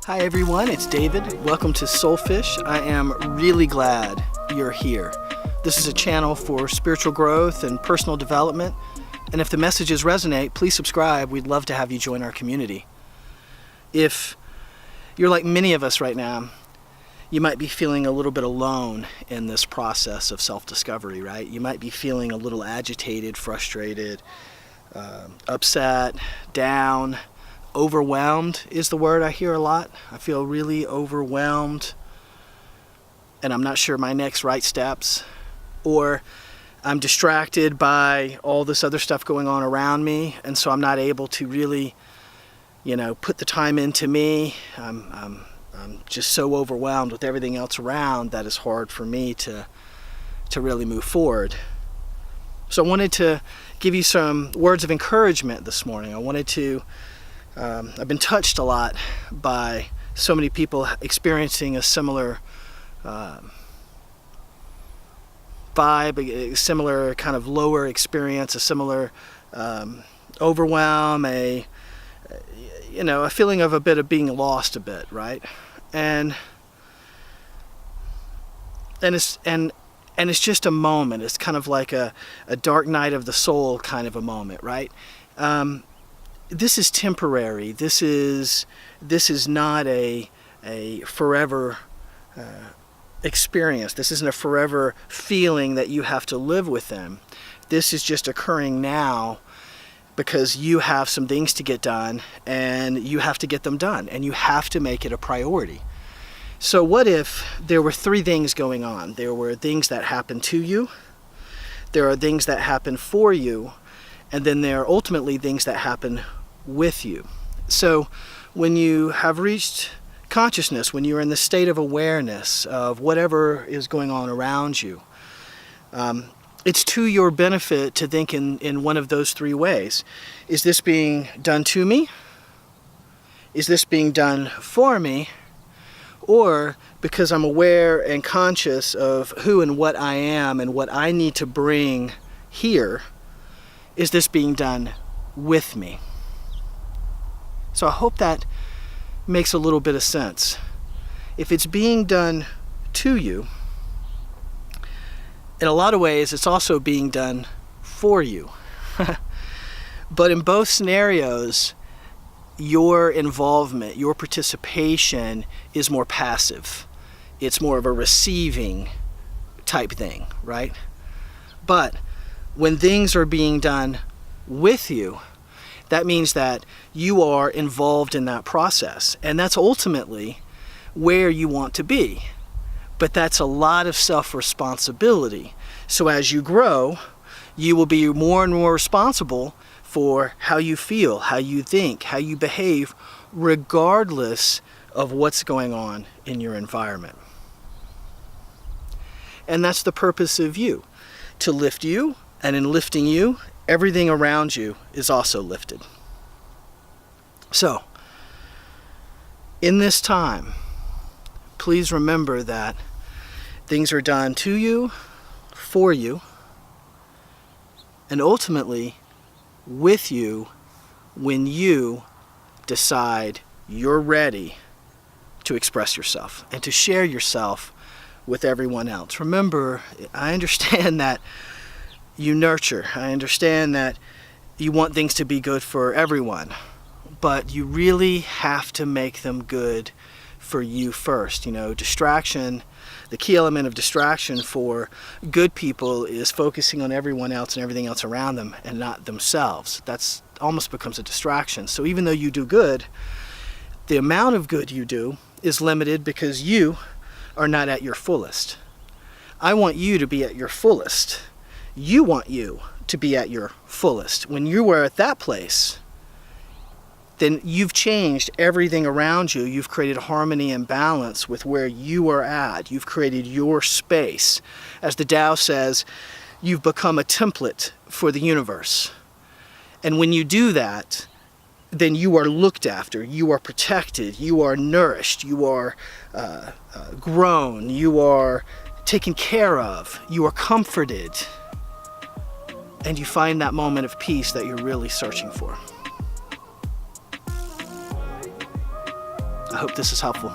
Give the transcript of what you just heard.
Hi everyone, it's David. Welcome to SoulFish. I am really glad you're here. This is a channel for spiritual growth and personal development. And if the messages resonate, please subscribe. We'd love to have you join our community. If you're like many of us right now, you might be feeling a little bit alone in this process of self-discovery, right? You might be feeling a little agitated, frustrated, upset, down. Overwhelmed is the word I hear a lot. I feel really overwhelmed and I'm not sure my next right steps, or I'm distracted by all this other stuff going on around me, and so I'm not able to really, put the time into me. I'm just so overwhelmed with everything else around that it's hard for me to really move forward. So I wanted to give you some words of encouragement this morning. I've been touched a lot by so many people experiencing a similar vibe, a similar kind of lower experience, a similar overwhelm, a feeling of a bit of being lost a bit, right? And it's just a moment. It's kind of like a dark night of the soul kind of a moment, right? This is temporary. This is not a forever experience. This isn't a forever feeling that you have to live with them. This is just occurring now because you have some things to get done and you have to get them done and you have to make it a priority. So what if there were three things going on? There were things that happen to you, there are things that happen for you, and then there are ultimately things that happen with you. So when you have reached consciousness, when you're in the state of awareness of whatever is going on around you, it's to your benefit to think in one of those three ways. Is this being done to me? Is this being done for me? Or because I'm aware and conscious of who and what I am and what I need to bring here, is this being done with me? So I hope that makes a little bit of sense. If it's being done to you, in a lot of ways it's also being done for you. But in both scenarios, your involvement, your participation is more passive. It's more of a receiving type thing, right? But when things are being done with you, that means that you are involved in that process. And that's ultimately where you want to be. But that's a lot of self-responsibility. So as you grow, you will be more and more responsible for how you feel, how you think, how you behave, regardless of what's going on in your environment. And that's the purpose of you, to lift you, and in lifting you, everything around you is also lifted. So, in this time, please remember that things are done to you, for you, and ultimately with you when you decide you're ready to express yourself and to share yourself with everyone else. Remember, I understand that you nurture. I understand that you want things to be good for everyone, but you really have to make them good for you first. Distraction, the key element of distraction for good people is focusing on everyone else and everything else around them and not themselves. That's almost becomes a distraction. So even though you do good, the amount of good you do is limited because you are not at your fullest. I want you to be at your fullest. You want you to be at your fullest. When you are at that place, then you've changed everything around you. You've created harmony and balance with where you are at. You've created your space. As the Tao says, you've become a template for the universe. And when you do that, then you are looked after, you are protected, you are nourished, you are grown, you are taken care of, you are comforted. And you find that moment of peace that you're really searching for. I hope this is helpful.